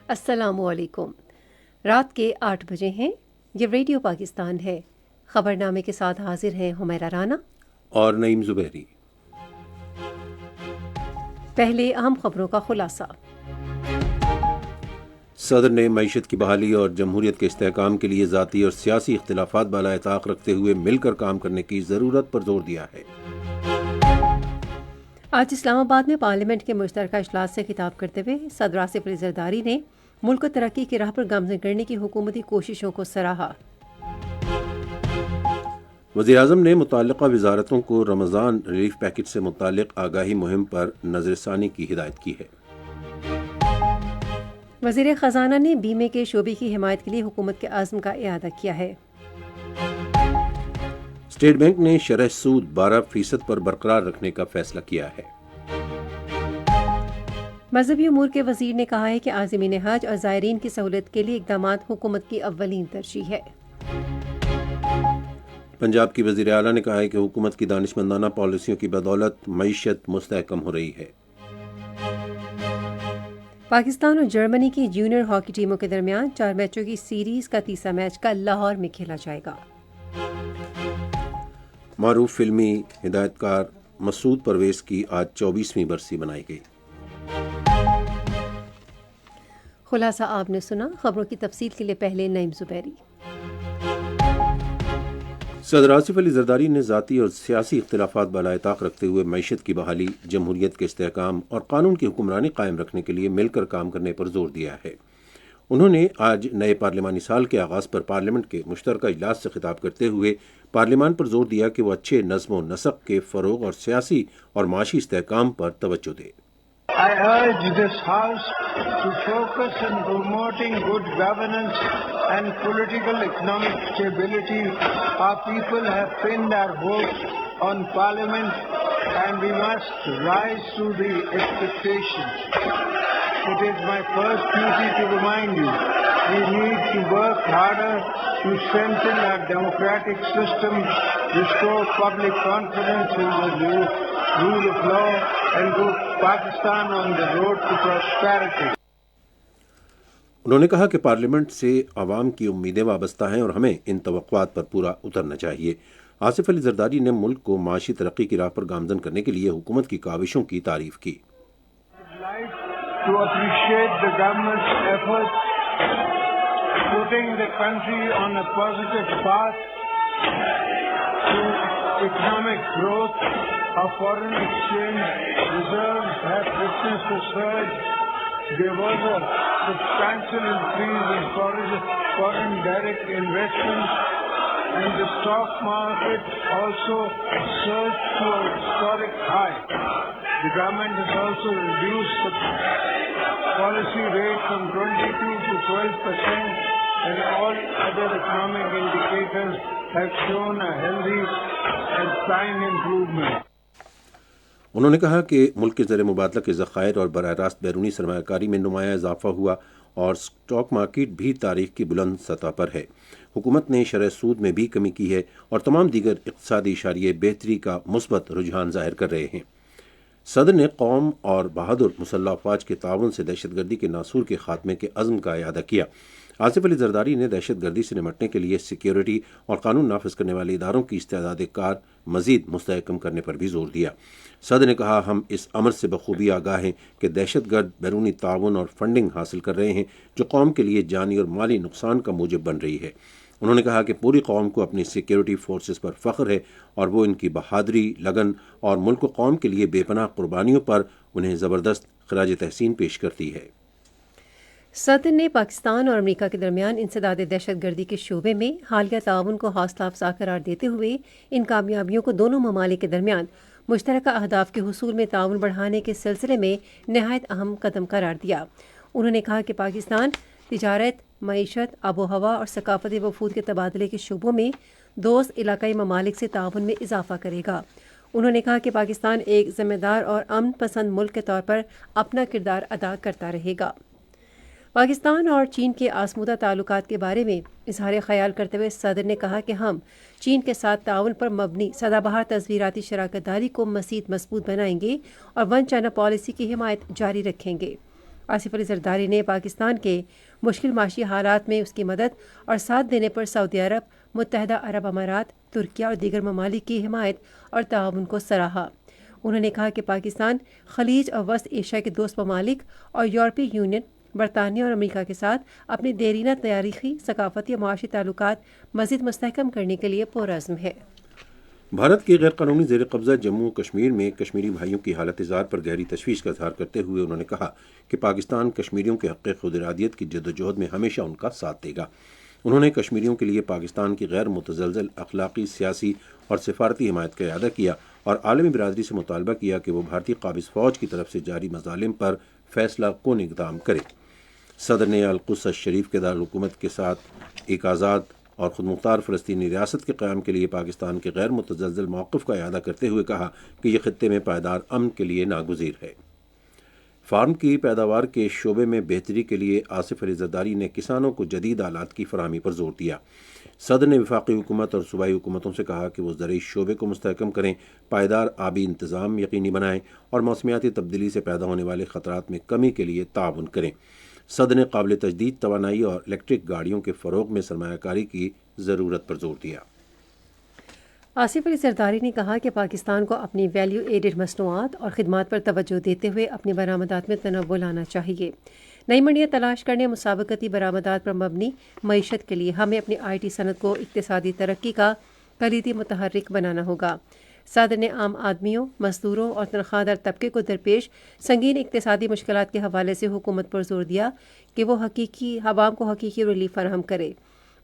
السلام علیکم۔ رات کے 8 بجے ہیں۔ یہ ریڈیو پاکستان ہے۔ خبرنامے کے ساتھ حاضر ہیں حمیرہ رانا اور نعیم زبیری۔ پہلے اہم خبروں کا خلاصہ۔ صدر نے معیشت کی بحالی اور جمہوریت کے استحکام کے لیے ذاتی اور سیاسی اختلافات بالائے طاق رکھتے ہوئے مل کر کام کرنے کی ضرورت پر زور دیا ہے۔ آج اسلام آباد میں پارلیمنٹ کے مشترکہ اجلاس سے خطاب کرتے ہوئے صدر آصف علی زرداری نے ملک کو ترقی کی راہ پر گامزن کرنے کی حکومتی کوششوں کو سراہا۔ وزیراعظم نے متعلقہ وزارتوں کو رمضان ریلیف پیکج سے متعلق آگاہی مہم پر نظر ثانی کی ہدایت کی ہے۔ وزیر خزانہ نے بیمے کے شعبے کی حمایت کے لیے حکومت کے عزم کا اعادہ کیا ہے۔ اسٹیٹ بینک نے شرح سود 12% پر برقرار رکھنے کا فیصلہ کیا ہے۔ مذہبی امور کے وزیر نے کہا ہے کہ عازمین حج اور زائرین کی سہولت کے لیے اقدامات حکومت کی اولین ترجیح ہے۔ پنجاب کی وزیر اعلیٰ نے کہا ہے کہ حکومت کی دانشمندانہ پالیسیوں کی بدولت معیشت مستحکم ہو رہی ہے۔ پاکستان اور جرمنی کی جونیئر ہاکی ٹیموں کے درمیان 4 میچوں کی سیریز کا تیسرا میچ کل لاہور میں کھیلا جائے گا۔ معروف فلمی ہدایت کار مسعود پرویز کی آج 24ویں برسی منائی گئی۔ خلاصہ آپ نے سنا۔ خبروں کی تفصیل کے لیے پہلے نعیم زبیری۔ صدر آصف علی زرداری نے ذاتی اور سیاسی اختلافات بالائے طاق رکھتے ہوئے معیشت کی بحالی، جمہوریت کے استحکام اور قانون کی حکمرانی قائم رکھنے کے لیے مل کر کام کرنے پر زور دیا ہے۔ انہوں نے آج نئے پارلیمانی سال کے آغاز پر پارلیمنٹ کے مشترکہ اجلاس سے خطاب کرتے ہوئے پارلیمان پر زور دیا کہ وہ اچھے نظم و نسق کے فروغ اور سیاسی اور معاشی استحکام پر توجہ دے۔ I urge this House to focus on promoting good governance and political economic stability. Our people have pinned our hopes on Parliament and we must rise to the expectations. It is my first duty to remind you, we need to work harder to strengthen our democratic system, restore public confidence in the rule of law and put Pakistan on the road to prosperity. انہوں نے کہا کہ parliament سے عوام کی امیدیں وابستہ ہیں اور ہمیں ان توقعات پر پورا اترنا چاہیے۔ آصف علی زرداری نے ملک کو معاشی ترقی کی راہ پر گامزن کرنے کے لیے حکومت کی کاوشوں کی تعریف کی۔ To appreciate the government's efforts, putting the country on a positive path to economic growth. Our foreign exchange reserves have witnessed a surge. There was a substantial increase in foreign direct investment, and the stock market also surged to a historic high. The government has also reduced the policy rate from 22 to 12%, and all other economic indicators have shown a healthy and fine improvement. انہوں نے کہا کہ ملک کے زر مبادلہ کے ذخائر اور براہ راست بیرونی سرمایہ کاری میں نمایاں اضافہ ہوا اور اسٹاک مارکیٹ بھی تاریخ کی بلند سطح پر ہے۔ حکومت نے شرح سود میں بھی کمی کی ہے اور تمام دیگر اقتصادی اشاریے بہتری کا مثبت رجحان ظاہر کر رہے ہیں۔ صدر نے قوم اور بہادر مسلح افواج کے تعاون سے دہشت گردی کے ناسور کے خاتمے کے عزم کا اعادہ کیا۔ آصف علی زرداری نے دہشت گردی سے نمٹنے کے لیے سیکیورٹی اور قانون نافذ کرنے والے اداروں کی استعداد کار مزید مستحکم کرنے پر بھی زور دیا۔ صدر نے کہا، ہم اس امر سے بخوبی آگاہ ہیں کہ دہشت گرد بیرونی تعاون اور فنڈنگ حاصل کر رہے ہیں جو قوم کے لیے جانی اور مالی نقصان کا موجب بن رہی ہے۔ انہوں نے کہا کہ پوری قوم کو اپنی سیکیورٹی فورسز پر فخر ہے اور وہ ان کی بہادری، لگن اور ملک و قوم کے لیے بے پناہ قربانیوں پر انہیں زبردست خراج تحسین پیش کرتی ہے۔ صدر نے پاکستان اور امریکہ کے درمیان انسداد دہشت گردی کے شعبے میں حالیہ تعاون کو حوصلہ افزا قرار دیتے ہوئے ان کامیابیوں کو دونوں ممالک کے درمیان مشترکہ اہداف کے حصول میں تعاون بڑھانے کے سلسلے میں نہایت اہم قدم قرار دیا۔ انہوں نے کہا کہ پاکستان تجارت، معیشت، آب و ہوا اور ثقافتی وفود کے تبادلے کے شعبوں میں دوست علاقائی ممالک سے تعاون میں اضافہ کرے گا۔ انہوں نے کہا کہ پاکستان ایک ذمہ دار اور امن پسند ملک کے طور پر اپنا کردار ادا کرتا رہے گا۔ پاکستان اور چین کے آسمودہ تعلقات کے بارے میں اظہار خیال کرتے ہوئے صدر نے کہا کہ ہم چین کے ساتھ تعاون پر مبنی سدا بہار تصویراتی شراکت داری کو مزید مضبوط بنائیں گے اور ون چائنا پالیسی کی حمایت جاری رکھیں گے۔ آصف علی زرداری نے پاکستان کے مشکل معاشی حالات میں اس کی مدد اور ساتھ دینے پر سعودی عرب، متحدہ عرب امارات، ترکیہ اور دیگر ممالک کی حمایت اور تعاون کو سراہا۔ انہوں نے کہا کہ پاکستان خلیج اور وسط ایشیا کے دوست ممالک اور یورپی یونین، برطانیہ اور امریکہ کے ساتھ اپنے دیرینہ تاریخی، ثقافتی اور معاشی تعلقات مزید مستحکم کرنے کے لیے پرعزم ہے۔ بھارت کے غیر قانونی زیر قبضہ جموں و کشمیر میں کشمیری بھائیوں کی حالت زار پر گہری تشویش کا اظہار کرتے ہوئے انہوں نے کہا کہ پاکستان کشمیریوں کے حق خود ارادیت کی جدوجہد میں ہمیشہ ان کا ساتھ دے گا۔ انہوں نے کشمیریوں کے لیے پاکستان کی غیر متزلزل اخلاقی، سیاسی اور سفارتی حمایت کا اعادہ کیا اور عالمی برادری سے مطالبہ کیا کہ وہ بھارتی قابض فوج کی طرف سے جاری مظالم پر فیصلہ کن اقدام کرے۔ صدر نے القدس شریف کے دارالحکومت کے ساتھ ایک آزاد اور خود مختار فلسطینی ریاست کے قیام کے لیے پاکستان کے غیر متزلزل موقف کا اعادہ کرتے ہوئے کہا کہ یہ خطے میں پائیدار امن کے لیے ناگزیر ہے۔ فارم کی پیداوار کے شعبے میں بہتری کے لیے آصف علی زرداری نے کسانوں کو جدید آلات کی فراہمی پر زور دیا۔ صدر نے وفاقی حکومت اور صوبائی حکومتوں سے کہا کہ وہ زرعی شعبے کو مستحکم کریں، پائیدار آبی انتظام یقینی بنائیں اور موسمیاتی تبدیلی سے پیدا ہونے والے خطرات میں کمی کے لیے تعاون کریں۔ صدر نے قابل تجدید توانائی اور الیکٹرک گاڑیوں کے فروغ میں سرمایہ کاری کی ضرورت پر زور دیا۔ آصف علی زرداری نے کہا کہ پاکستان کو اپنی ویلیو ایڈڈ مصنوعات اور خدمات پر توجہ دیتے ہوئے اپنی برآمدات میں تنوع لانا چاہیے۔ نئی منڈیاں تلاش کرنے، مسابقتی برآمدات پر مبنی معیشت کے لیے ہمیں اپنی آئی ٹی صنعت کو اقتصادی ترقی کا کلیدی متحرک بنانا ہوگا۔ صدر نے عام آدمیوں، مزدوروں اور تنخواہ دار طبقے کو درپیش سنگین اقتصادی مشکلات کے حوالے سے حکومت پر زور دیا کہ وہ عوام کو حقیقی ریلیف فراہم کرے۔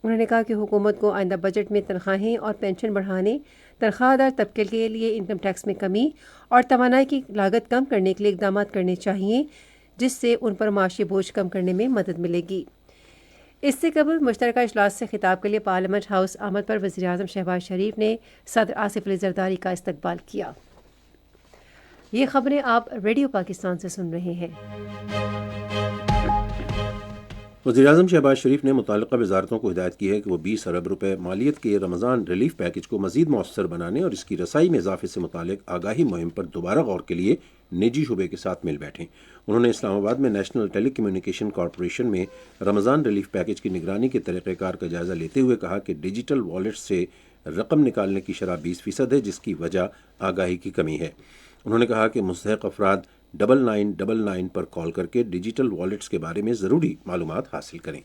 انہوں نے کہا کہ حکومت کو آئندہ بجٹ میں تنخواہیں اور پینشن بڑھانے، تنخواہ دار طبقے کے لیے انکم ٹیکس میں کمی اور توانائی کی لاگت کم کرنے کے لیے اقدامات کرنے چاہیے، جس سے ان پر معاشی بوجھ کم کرنے میں مدد ملے گی۔ اس سے قبل مشترکہ اجلاس سے خطاب کے لیے پارلیمنٹ ہاؤس آمد پر وزیر اعظم شہباز شریف نے صدر آصف علی زرداری کا استقبال کیا۔ یہ خبریں آپ ریڈیو پاکستان سے سن رہے ہیں۔ وزیر اعظم شہباز شریف نے متعلقہ وزارتوں کو ہدایت کی ہے کہ وہ 20 ارب روپے مالیت کے رمضان ریلیف پیکج کو مزید مؤثر بنانے اور اس کی رسائی میں اضافے سے متعلق آگاہی مہم پر دوبارہ غور کے لیے نجی شعبے کے ساتھ مل بیٹھیں۔ انہوں نے اسلام آباد میں نیشنل ٹیلی کمیونیکیشن کارپوریشن میں رمضان ریلیف پیکج کی نگرانی کے طریقہ کار کا جائزہ لیتے ہوئے کہا کہ ڈیجیٹل والیٹ سے رقم نکالنے کی شرح 20% ہے، جس کی وجہ آگاہی کی کمی ہے۔ انہوں نے کہا کہ مستحق افراد 9999 پر کال کر کے ڈیجیٹل والیٹس کے بارے میں ضروری معلومات حاصل کریں۔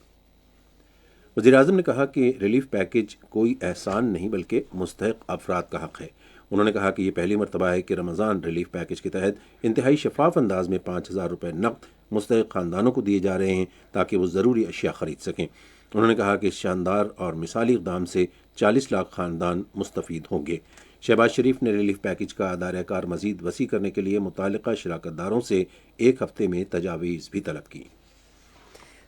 وزیر اعظم نے کہا کہ ریلیف پیکج کوئی احسان نہیں بلکہ مستحق افراد کا حق ہے۔ انہوں نے کہا کہ یہ پہلی مرتبہ ہے کہ رمضان ریلیف پیکج کے تحت انتہائی شفاف انداز میں 5000 روپے نقد مستحق خاندانوں کو دیے جا رہے ہیں تاکہ وہ ضروری اشیاء خرید سکیں۔ انہوں نے کہا کہ اس شاندار اور مثالی اقدام سے 40 لاکھ خاندان مستفید ہوں گے۔ شہباز شریف نے ریلیف پیکج کا دائرہ کار مزید وسیع کرنے کے لیے متعلقہ شراکت داروں سے 1 ہفتے میں تجاویز بھی طلب کی۔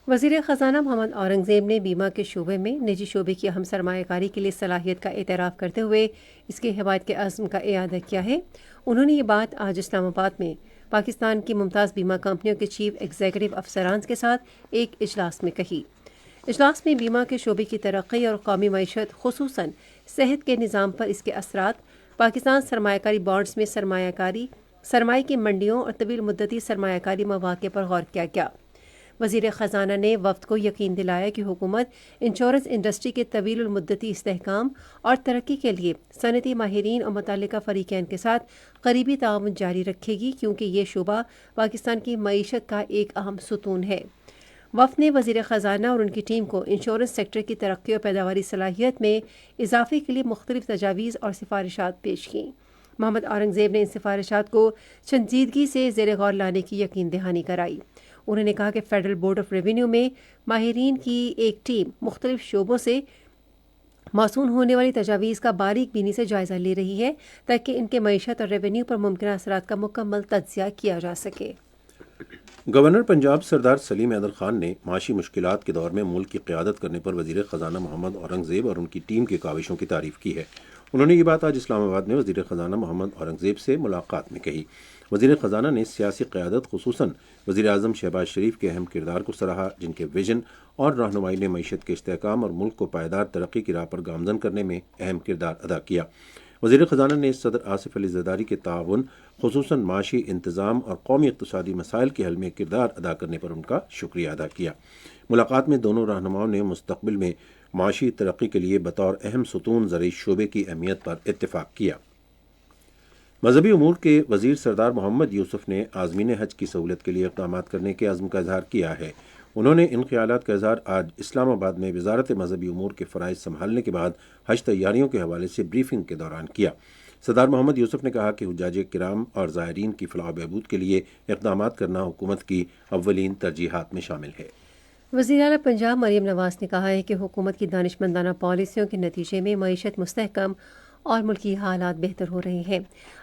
وزیر خزانہ محمد اورنگزیب نے بیمہ کے شعبے میں نجی شعبے کی اہم سرمایہ کاری کے لیے صلاحیت کا اعتراف کرتے ہوئے اس کی حمایت کے عزم کا اعادہ کیا ہے۔ انہوں نے یہ بات آج اسلام آباد میں پاکستان کی ممتاز بیمہ کمپنیوں کے چیف ایگزیکٹو افسران کے ساتھ ایک اجلاس میں کہی۔ اجلاس میں بیمہ کے شعبے کی ترقی اور قومی معیشت خصوصاً صحت کے نظام پر اس کے اثرات، پاکستان سرمایہ کاری بانڈز میں سرمایہ کی منڈیوں اور طویل مدتی سرمایہ کاری مواقع پر غور کیا گیا۔ وزیر خزانہ نے وفد کو یقین دلایا کہ حکومت انشورنس انڈسٹری کے طویل المدتی استحکام اور ترقی کے لیے صنعتی ماہرین اور متعلقہ فریقین کے ساتھ قریبی تعاون جاری رکھے گی، کیونکہ یہ شعبہ پاکستان کی معیشت کا ایک اہم ستون ہے۔ وفد نے وزیر خزانہ اور ان کی ٹیم کو انشورنس سیکٹر کی ترقی اور پیداواری صلاحیت میں اضافے کے لیے مختلف تجاویز اور سفارشات پیش کیں۔ محمد اورنگزیب نے ان سفارشات کو سنجیدگی سے زیر غور لانے کی یقین دہانی کرائی۔ انہوں نے کہا کہ فیڈرل بورڈ آف ریونیو میں ماہرین کی ایک ٹیم مختلف شعبوں سے موصول ہونے والی تجاویز کا باریک بینی سے جائزہ لے رہی ہے تاکہ ان کے معیشت اور ریونیو پر ممکنہ اثرات کا مکمل تجزیہ کیا جا سکے۔ گورنر پنجاب سردار سلیم حیدر خان نے معاشی مشکلات کے دور میں ملک کی قیادت کرنے پر وزیر خزانہ محمد اورنگزیب اور ان کی ٹیم کی کاوشوں کی تعریف کی ہے۔ انہوں نے یہ بات آج اسلام آباد میں وزیر خزانہ محمد اورنگزیب سے ملاقات میں کہی۔ وزیر خزانہ نے سیاسی قیادت خصوصاً وزیر اعظم شہباز شریف کے اہم کردار کو سراہا، جن کے ویژن اور رہنمائی نے معیشت کے استحکام اور ملک کو پائیدار ترقی کی راہ پر گامزن کرنے میں اہم کردار ادا کیا۔ وزیر خزانہ نے صدر آصف علی زرداری کے تعاون، خصوصاً معاشی انتظام اور قومی اقتصادی مسائل کے حل میں کردار ادا کرنے پر ان کا شکریہ ادا کیا۔ ملاقات میں دونوں رہنماؤں نے مستقبل میں معاشی ترقی کے لیے بطور اہم ستون زرعی شعبے کی اہمیت پر اتفاق کیا۔ مذہبی امور کے وزیر سردار محمد یوسف نے عازمین حج کی سہولت کے لیے اقدامات کرنے کے عزم کا اظہار کیا ہے۔ انہوں نے ان خیالات کا اظہار آج اسلام آباد میں وزارت مذہبی امور کے فرائض سنبھالنے کے بعد حج تیاریوں کے حوالے سے بریفنگ کے دوران کیا۔ سردار محمد یوسف نے کہا کہ حجاج کرام اور زائرین کی فلاح و بہبود کے لیے اقدامات کرنا حکومت کی اولین ترجیحات میں شامل ہے۔ وزیر اعلیٰ پنجاب مریم نواز نے کہا ہے کہ حکومت کی دانشمندانہ پالیسیوں کے نتیجے میں معیشت مستحکم اور ملکی حالات بہتر ہو رہے ہیں۔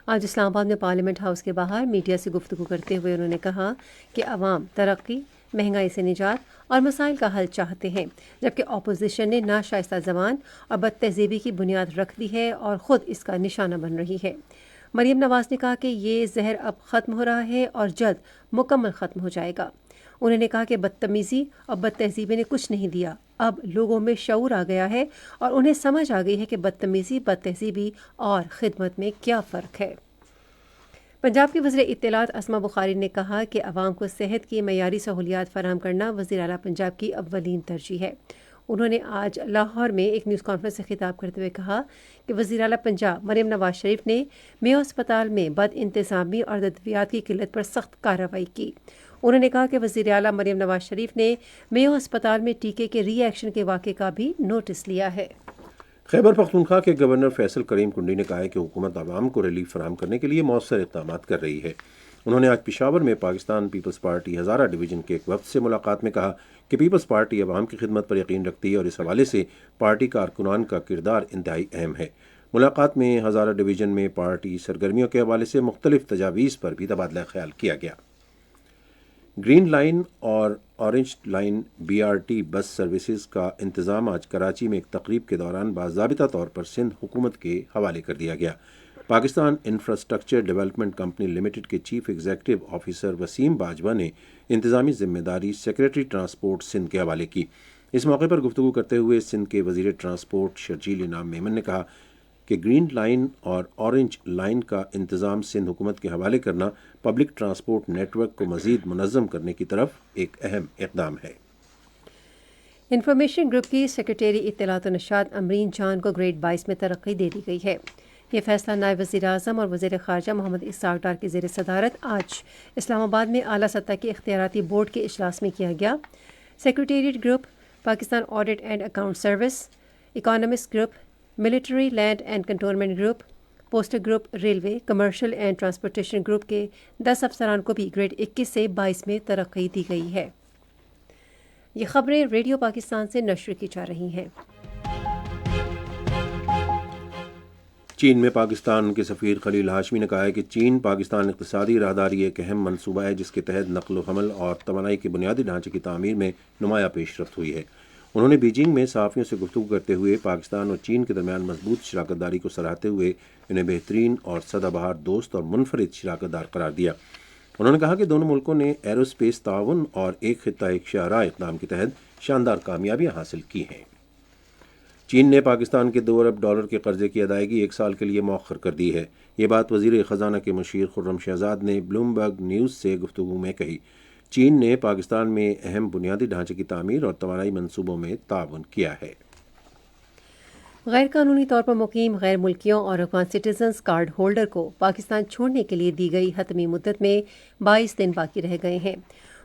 آج اسلام آباد میں پارلیمنٹ ہاؤس کے باہر میڈیا سے گفتگو کرتے ہوئے انہوں نے کہا کہ عوام ترقی، مہنگائی سے نجات اور مسائل کا حل چاہتے ہیں، جبکہ اپوزیشن نے ناشائستہ زبان اور بد تہذیبی کی بنیاد رکھ دی ہے اور خود اس کا نشانہ بن رہی ہے۔ مریم نواز نے کہا کہ یہ زہر اب ختم ہو رہا ہے اور جلد مکمل ختم ہو جائے گا۔ انہوں نے کہا کہ بدتمیزی اور بد تہذیبی نے کچھ نہیں دیا، اب لوگوں میں شعور آ گیا ہے اور انہیں سمجھ آ گئی ہے کہ بدتمیزی، بد تہذیبی اور خدمت میں کیا فرق ہے۔ پنجاب کی وزیر اطلاعات اسما بخاری نے کہا کہ عوام کو صحت کی معیاری سہولیات فراہم کرنا وزیر اعلیٰ پنجاب کی اولین ترجیح ہے۔ انہوں نے آج لاہور میں ایک نیوز کانفرنس سے خطاب کرتے ہوئے کہا کہ وزیر اعلیٰ پنجاب مریم نواز شریف نے میو اسپتال میں بد انتظامی اور ادویات کی قلت پر سخت کارروائی کی۔ انہوں نے کہا کہ وزیر اعلیٰ مریم نواز شریف نے میو اسپتال میں ٹیکے کے ری ایکشن کے واقعے کا بھی نوٹس لیا ہے۔ خیبر پختونخوا کے گورنر فیصل کریم کنڈی نے کہا ہے کہ حکومت عوام کو ریلیف فراہم کرنے کے لیے مؤثر اقدامات کر رہی ہے۔ انہوں نے آج پشاور میں پاکستان پیپلز پارٹی ہزارہ ڈویژن کے ایک وفد سے ملاقات میں کہا کہ پیپلز پارٹی عوام کی خدمت پر یقین رکھتی ہے اور اس حوالے سے پارٹی کارکنان کا کردار انتہائی اہم ہے۔ ملاقات میں ہزارہ ڈویژن میں پارٹی سرگرمیوں کے حوالے سے مختلف تجاویز پر بھی تبادلہ خیال کیا گیا۔ گرین لائن اور orange line BRT bus services کا انتظام آج کراچی میں ایک تقریب کے دوران باضابطہ طور پر سندھ حکومت کے حوالے کر دیا گیا۔ Pakistan infrastructure development company limited کے chief executive officer Waseem Bajwa نے انتظامی ذمہ داری سیکریٹری ٹرانسپورٹ سندھ کے حوالے کی۔ اس موقع پر گفتگو کرتے ہوئے سندھ کے وزیر ٹرانسپورٹ شرجیل انعام میمن نے کہا کہ گرین لائن اور اورنج لائن کا انتظام سندھ حکومت کے حوالے کرنا پبلک ٹرانسپورٹ نیٹ ورک کو مزید منظم کرنے کی طرف ایک اہم اقدام ہے۔ انفارمیشن گروپ کی سیکریٹری اطلاعات و نشریات امرین جان کو گریڈ 22 میں ترقی دے دی گئی ہے۔ یہ فیصلہ نائب وزیر اعظم اور وزیر خارجہ محمد اسحاق ڈار کی زیر صدارت آج اسلام آباد میں اعلیٰ سطح کے اختیاراتی بورڈ کے اجلاس میں کیا گیا۔ Secretariat group, Pakistan audit and account service, economist group, military land and cantonment group, postal group, railway, commercial and transportation group کے 10 افسران کو بھی گریڈ 21 سے 22 میں ترقی دی گئی ہے۔ یہ خبریں ریڈیو پاکستان سے نشر کی جا رہی ہیں۔ چین میں پاکستان کے سفیر خلیل ہاشمی نے کہا ہے کہ چین پاکستان اقتصادی راہداری ایک اہم منصوبہ ہے جس کے تحت نقل و حمل اور توانائی کے بنیادی ڈھانچے کی تعمیر میں نمایاں پیش رفت ہوئی ہے۔ انہوں نے بیجنگ میں صحافیوں سے گفتگو کرتے ہوئے پاکستان اور چین کے درمیان مضبوط شراکت داری کو سراہتے ہوئے انہیں بہترین اور سدا بہار دوست اور منفرد شراکت دار قرار دیا۔ انہوں نے کہا کہ دونوں ملکوں نے ایرو اسپیس تعاون اور ایک خطہ ایک شاہراہ اقدام کے تحت شاندار کامیابیاں حاصل کی ہیں۔ چین نے پاکستان کے $2 ارب کے قرضے کی ادائیگی 1 سال کے لیے مؤخر کر دی ہے۔ یہ بات وزیر خزانہ کے مشیر خرم شہزاد نے بلومبرگ نیوز سے گفتگو میں کہی۔ چین نے پاکستان میں اہم بنیادی ڈھانچے کی تعمیر اور توانائی منصوبوں میں تعاون کیا ہے۔ غیر قانونی طور پر مقیم غیر ملکیوں اور افغان سٹیزنز کارڈ ہولڈر کو پاکستان چھوڑنے کے لیے دی گئی حتمی مدت میں 22 دن باقی رہ گئے ہیں۔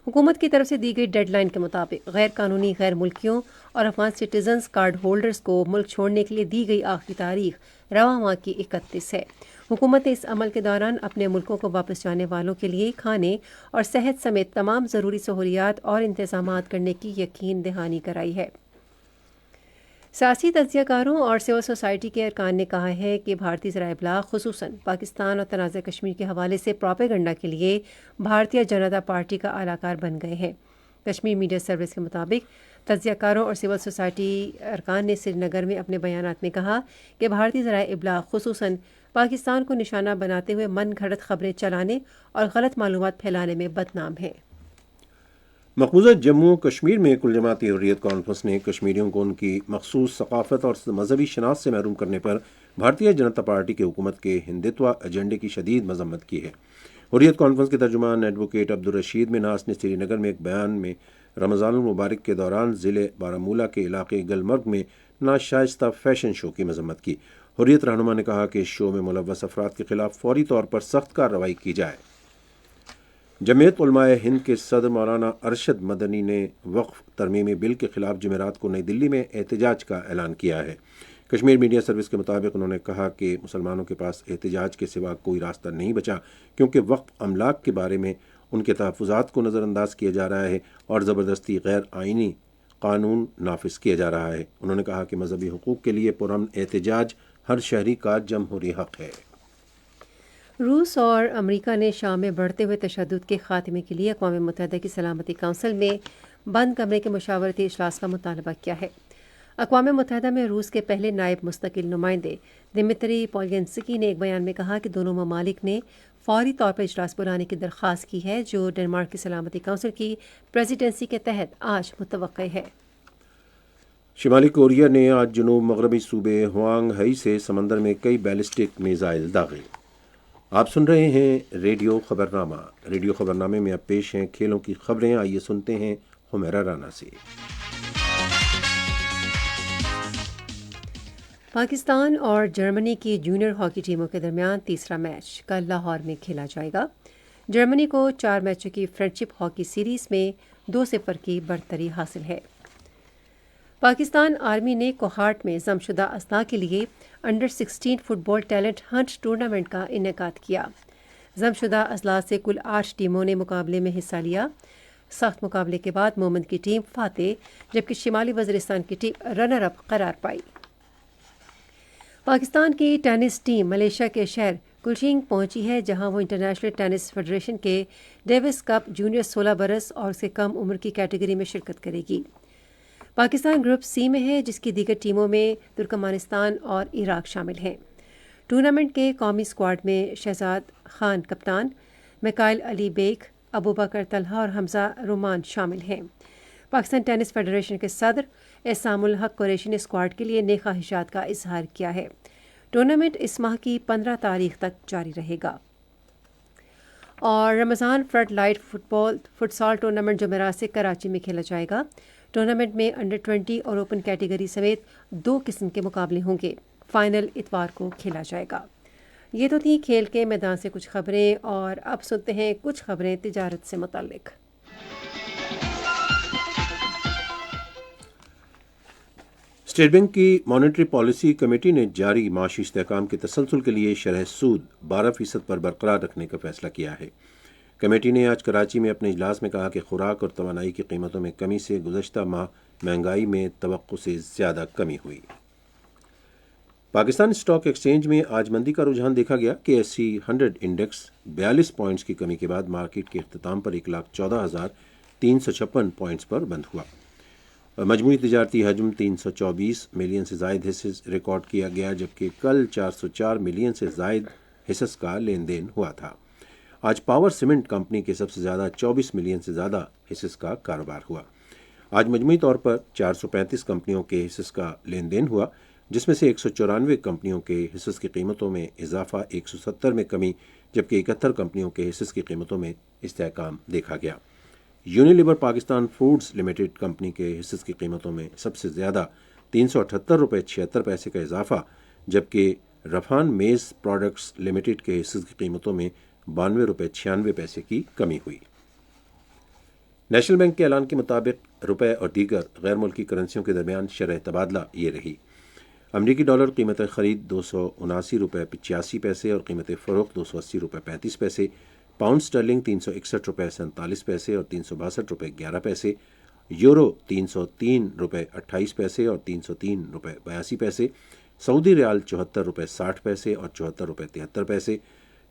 حکومت کی طرف سے دی گئی ڈیڈ لائن کے مطابق غیر قانونی غیر ملکیوں اور افغان سٹیزنز کارڈ ہولڈرز کو ملک چھوڑنے کے لیے دی گئی آخری تاریخ رواں ماہ کی 31 ہے۔ حکومت نے اس عمل کے دوران اپنے ملکوں کو واپس جانے والوں کے لیے کھانے اور صحت سمیت تمام ضروری سہولیات اور انتظامات کرنے کی یقین دہانی کرائی ہے۔ سیاسی تجزیہ کاروں اور سول سوسائٹی کے ارکان نے کہا ہے کہ بھارتی ذرائع ابلاغ خصوصاً پاکستان اور تنازع کشمیر کے حوالے سے پروپیگنڈا کے لیے بھارتیہ جنتا پارٹی کا اعلی کار بن گئے ہیں۔ کشمیر میڈیا سروس کے مطابق تجزیہ کاروں اور سول سوسائٹی ارکان نے سری نگر میں اپنے بیانات میں کہا کہ بھارتی ذرائع ابلاغ خصوصاً پاکستان کو نشانہ بناتے ہوئے من گھڑت خبریں چلانے اور غلط معلومات پھیلانے میں بدنام ہیں۔ مقبوضہ جموں و کشمیر میں کل جماعتی حریت کانفرنس نے کشمیریوں کو ان کی مخصوص ثقافت اور مذہبی شناخت سے محروم کرنے پر بھارتیہ جنتا پارٹی کی حکومت کے ہندتوا ایجنڈے کی شدید مذمت کی ہے۔ حریت کانفرنس کے ترجمان ایڈوکیٹ عبدالرشید مناس نے سری نگر میں ایک بیان میں رمضان المبارک کے دوران ضلع بارہمولہ کے علاقے گلمرگ میں ناشائستہ فیشن شو کی مذمت کی۔ حریت رہنما نے کہا کہ اس شو میں ملوث افراد کے خلاف فوری طور پر سخت کارروائی کی جائے۔ جمعیت علماء ہند کے صدر مولانا ارشد مدنی نے وقف ترمیمی بل کے خلاف جمعرات کو نئی دلی میں احتجاج کا اعلان کیا ہے۔ کشمیر میڈیا سروس کے مطابق انہوں نے کہا کہ مسلمانوں کے پاس احتجاج کے سوا کوئی راستہ نہیں بچا، کیونکہ وقف املاک کے بارے میں ان کے تحفظات کو نظر انداز کیا جا رہا ہے اور زبردستی غیر آئینی قانون نافذ کیا جا رہا ہے۔ انہوں نے کہا کہ مذہبی حقوق کے لیے پرامن احتجاج ہر شہری کا جمہوری حق ہے۔ روس اور امریکہ نے شام میں بڑھتے ہوئے تشدد کے خاتمے کے لیے اقوام متحدہ کی سلامتی کونسل میں بند کمرے کے مشاورتی اجلاس کا مطالبہ کیا ہے۔ اقوام متحدہ میں روس کے پہلے نائب مستقل نمائندے دمتری پولینسکی نے ایک بیان میں کہا کہ دونوں ممالک نے فوری طور پر اجلاس بلانے کی درخواست کی ہے، جو ڈنمارک کی سلامتی کونسل کی پریزیڈنسی کے تحت آج متوقع ہے۔ شمالی کوریا نے آج جنوب مغربی صوبے ہوانگ ہئی سے سمندر میں کئی بیلسٹک میزائل داغے۔ آپ سن رہے ہیں ریڈیو خبرنامہ۔ ریڈیو خبرنامے میں اب پیش ہیں کھیلوں کی خبریں۔ آئیے سنتے ہیں حمیرہ رانا سے۔ پاکستان اور جرمنی کی جونیئر ہاکی ٹیموں کے درمیان تیسرا میچ کل لاہور میں کھیلا جائے گا۔ جرمنی کو 4 میچوں کی فرینڈشپ ہاکی سیریز میں 2-0 کی برتری حاصل ہے۔ پاکستان آرمی نے کوہاٹ میں ضم شدہ اسلحہ کے لیے انڈر 16 فٹ بال ٹیلنٹ ہنٹ ٹورنامنٹ کا انعقاد کیا۔ ضم شدہ اسلحہ سے کل 8 ٹیموں نے مقابلے میں حصہ لیا۔ سخت مقابلے کے بعد مومند کی ٹیم فاتح، جبکہ شمالی وزیرستان کی ٹیم رنر اپ قرار پائی۔ پاکستان کی ٹینس ٹیم ملیشیا کے شہر کلچنگ پہنچی ہے، جہاں وہ انٹرنیشنل ٹینس فیڈریشن کے ڈیوس کپ جونیئر 16 برس اور اس سے کم عمر کی کیٹیگری میں شرکت کرے گی۔ پاکستان گروپ سی میں ہے، جس کی دیگر ٹیموں میں ترکمانستان اور عراق شامل ہیں۔ ٹورنامنٹ کے قومی اسکواڈ میں شہزاد خان کپتان، میکائل علی بیگ، ابوبکر طلحہ اور حمزہ رومان شامل ہیں۔ پاکستان ٹینس فیڈریشن کے صدر احسام الحق قریشی نے اسکواڈ کے لیے نیک خواہشات کا اظہار کیا ہے۔ ٹورنامنٹ اس ماہ کی 15 تاریخ تک جاری رہے گا۔ اور رمضان فلڈ لائٹ فٹسال ٹورنامنٹ جمعرات سے کراچی میں کھیلا جائے گا۔ ٹورنامنٹ میں انڈر 20 اور اوپن کیٹیگری سمیت 2 قسم کے مقابلے ہوں گے۔ فائنل اتوار کو کھیلا جائے گا۔ یہ تو تھیں کھیل کے میدان سے کچھ خبریں، اور اب سنتے ہیں کچھ خبریں تجارت سے متعلق۔ اسٹیٹ بینک کی مانیٹری پالیسی کمیٹی نے جاری معاشی استحکام کے تسلسل کے لیے شرح سود 12% پر برقرار رکھنے کا فیصلہ کیا ہے۔ کمیٹی نے آج کراچی میں اپنے اجلاس میں کہا کہ خوراک اور توانائی کی قیمتوں میں کمی سے گزشتہ ماہ مہنگائی میں توقع سے زیادہ کمی ہوئی۔ پاکستان اسٹاک ایکسچینج میں آج مندی کا رجحان دیکھا گیا کہ SC 100 انڈیکس 42 پوائنٹس کی کمی کے بعد مارکیٹ کے اختتام پر 1,14,356 پوائنٹس پر بند ہوا۔ مجموعی تجارتی حجم 324 ملین سے زائد حصص ریکارڈ کیا گیا، جبکہ کل 404 ملین سے زائد حصص کا لین دین ہوا تھا۔ آج پاور سیمنٹ کمپنی کے سب سے زیادہ 24 ملین سے زیادہ حصص کا کاروبار ہوا۔ آج مجموعی طور پر 435 کمپنیوں کے حصص کا لین دین ہوا، جس میں سے 194 کمپنیوں کے حصص کی قیمتوں میں اضافہ، 170 میں کمی، جبکہ 71 کمپنیوں کے حصص کی قیمتوں میں استحکام دیکھا گیا۔ Unilever Pakistan foods limited company کے حصص کی قیمتوں میں سب سے زیادہ 378.76 روپے کا اضافہ، جبکہ رفان میز پروڈکٹس لمیٹڈ کے حصص کی قیمتوں میں 92.96 روپے کی کمی ہوئی۔ نیشنل بینک کے اعلان کے مطابق روپے اور دیگر غیر ملکی کرنسیوں کے درمیان شرح تبادلہ یہ رہی۔ امریکی ڈالر قیمت خرید 279 روپے 85 پیسے اور قیمت فروخت 280 روپے 35 پیسے، پاؤنڈ سٹرلنگ 361 روپے 47 پیسے اور 362 روپے 11 پیسے، یورو 303 روپے 28 پیسے اور 303 روپے 82 پیسے، سعودی ریال 74 روپے 60 پیسے اور 74 روپے 73 پیسے،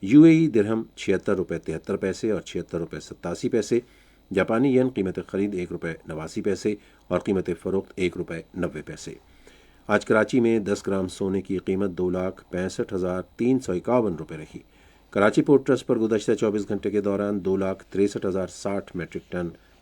UAE درہم 76 روپے 73 پیسے اور 76 روپے 87 پیسے، جاپانی ین قیمت خرید 1 روپے 89 پیسے اور قیمت فروخت 1 روپے 90 پیسے۔ آج کراچی میں 10 گرام سونے کی قیمت 2,65,351 روپے رہی۔ کراچی پورٹ ٹرسٹ پر گزشتہ 24 گھنٹے کے دوران 2,63,060 میٹرک ٹن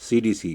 CDC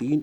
3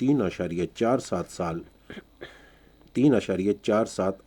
3.47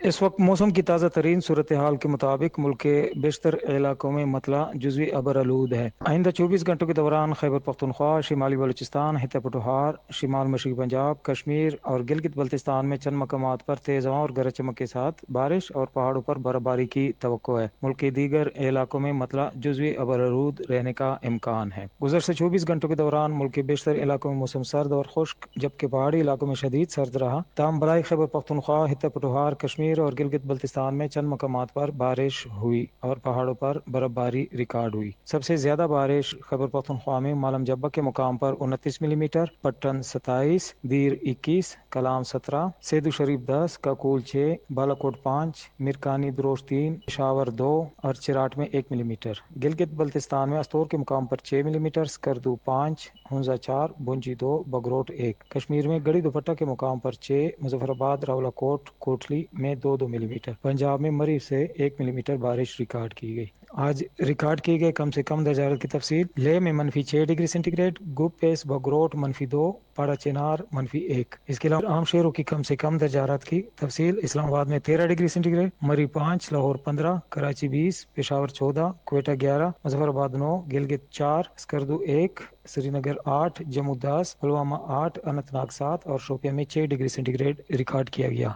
اس وقت موسم کی تازہ ترین صورتحال کے مطابق ملک کے بیشتر علاقوں میں مطلع جزوی ابرآلود ہے۔ آئندہ 24 گھنٹوں کے دوران خیبر پختونخوا، شمالی بلوچستان، خطہ پٹوہار، شمال مشرقی پنجاب، کشمیر اور گلگت بلتستان میں چند مقامات پر تیز ہواؤں اور گرج چمک کے ساتھ بارش اور پہاڑوں پر برف باری کی توقع ہے۔ ملک کے دیگر علاقوں میں مطلع جزوی ابرآلود رہنے کا امکان ہے۔ گزشتہ 24 گھنٹوں کے دوران ملک کے بیشتر علاقوں میں موسم سرد اور خشک جبکہ پہاڑی علاقوں میں شدید سرد رہا۔ تاہم بلائی خیبر پختونخوا، خطہ پٹوہار، کشمیر اور گلگت بلتستان میں چند مقامات پر بارش ہوئی اور پہاڑوں پر برف باری ریکارڈ ہوئی۔ سب سے زیادہ بارش خیبر پختونخوا میں مالم جبہ کے مقام پر 29 ملی میٹر، پٹن 27، دیر 21، کلام 17، سیدو شریف 10، کاکول 6، بالاکوٹ 5، مرکانی دروش 3، پشاور 2 اور چراٹ میں 1 ملی میٹر۔ گلگت بلتستان میں استور کے مقام پر 6 ملی میٹر، سکردو 5، ہنزا 4، بنجی 2، بگروٹ 1۔ کشمیر میں گڑھی دوپٹہ کے مقام پر 6، مظفر آباد، راولا کوٹ، کوٹلی میں 2 ملی میٹر۔ پنجاب میں مریو سے 1 ملی میٹر بارش ریکارڈ کی گئی۔ آج ریکارڈ کیے گئے کم سے کم درجہ حرارت کی تفصیل: لیہ میں -6 ڈگری سینٹی گریڈ، گوپ پیس بگروٹ -2، پاڑا چنار -1۔ اس کے علاوہ عام شہروں کی کم سے کم درجہ حرارت کی تفصیل: اسلام آباد میں 13 ڈگری سینٹی گریڈ، مری 5، لاہور 15، کراچی 20، پشاور 14، کوئٹہ 11، مظفر آباد 9، گلگت 4، سکردو 1، سری نگر 8، جموں 10، پلوامہ 8، اننت ناگ 7 اور شوپیاں میں 6 ڈگری سینٹی گریڈ ریکارڈ کیا گیا۔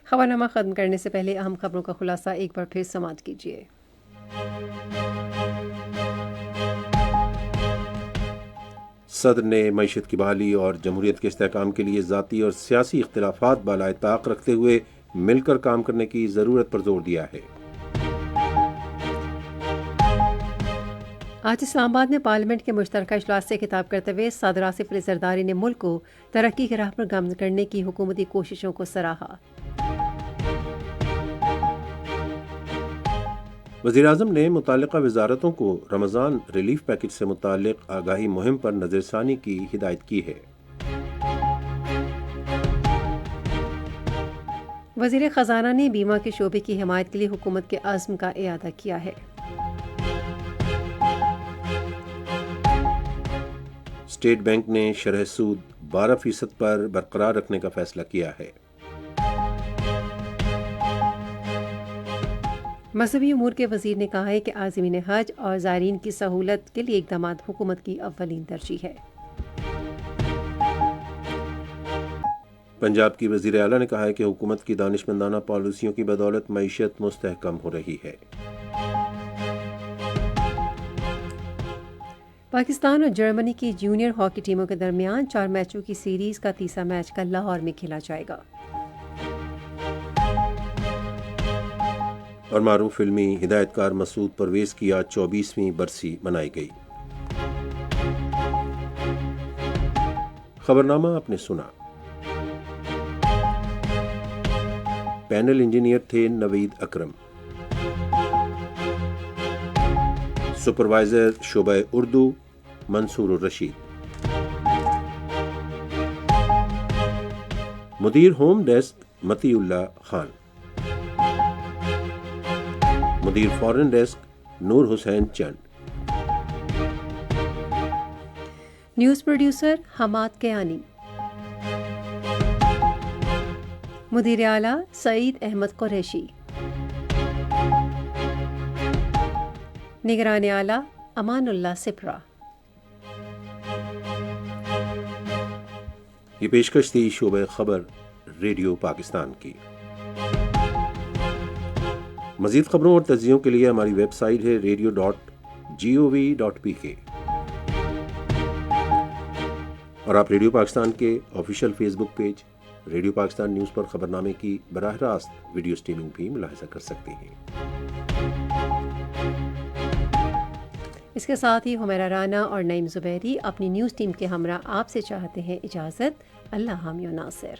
خبرنامہ ختم کرنے سے پہلے اہم خبروں کا خلاصہ ایک بار پھر سماعت کیجیے۔ صدر نے معیشت کی بحالی اور جمہوریت کے استحکام کے لیے ذاتی اور سیاسی اختلافات بالائے طاق رکھتے ہوئے مل کر کام کرنے کی ضرورت پر زور دیا ہے۔ آج اسلام آباد میں پارلیمنٹ کے مشترکہ اجلاس سے خطاب کرتے ہوئے صدر آصف علی زرداری نے ملک کو ترقی کی راہ پر گامزن کرنے کی حکومتی کوششوں کو سراہا۔ وزیر اعظم نے متعلقہ وزارتوں کو رمضان ریلیف پیکج سے متعلق آگاہی مہم پر نظر ثانی کی ہدایت کی ہے۔ وزیر خزانہ نے بیمہ کے شعبے کی حمایت کے لیے حکومت کے عزم کا اعادہ کیا ہے۔ اسٹیٹ بینک نے شرح سود 12% پر برقرار رکھنے کا فیصلہ کیا ہے۔ مذہبی امور کے وزیر نے کہا ہے کہ عازمین حج اور زائرین کی سہولت کے لیے اقدامات حکومت کی اولین ترجیح ہے۔ پنجاب کی وزیر اعلیٰ نے کہا ہے کہ حکومت کی دانشمندانہ پالیسیوں کی بدولت معیشت مستحکم ہو رہی ہے۔ پاکستان اور جرمنی کی جونیئر ہاکی ٹیموں کے درمیان 4 میچوں کی سیریز کا تیسرا میچ کل لاہور میں کھیلا جائے گا۔ اور معروف فلمی ہدایت کار مسعود پرویز کی آج 24ویں برسی منائی گئی۔ خبرنامہ آپ نے سنا۔ پینل انجینئر تھے نوید اکرم، سپروائزر شعبہ اردو منصور الرشید، مدیر ہوم ڈیسک متی اللہ خان، مدیر فورن ڈیسک نور حسین چند، نیوز پروڈیوسر حماد کیانی، مدیر اعلیٰ سعید احمد قریشی، نگران اعلیٰ امان اللہ سپرا۔ یہ پیشکش تھی شعبہ خبر ریڈیو پاکستان کی۔ مزید خبروں اور تجزیوں کے لیے ہماری ویب سائٹ ہے radio.gov.pk، اور آپ ریڈیو پاکستان کے آفیشیل فیس بک پیج ریڈیو پاکستان نیوز پر خبرنامے کی براہ راست ویڈیو سٹریمنگ بھی ملاحظہ کر سکتے ہیں۔ اس کے ساتھ ہی حمیرہ رانا اور نعیم زبیری اپنی نیوز ٹیم کے ہمراہ آپ سے چاہتے ہیں اجازت۔ اللہ حامی و ناصر۔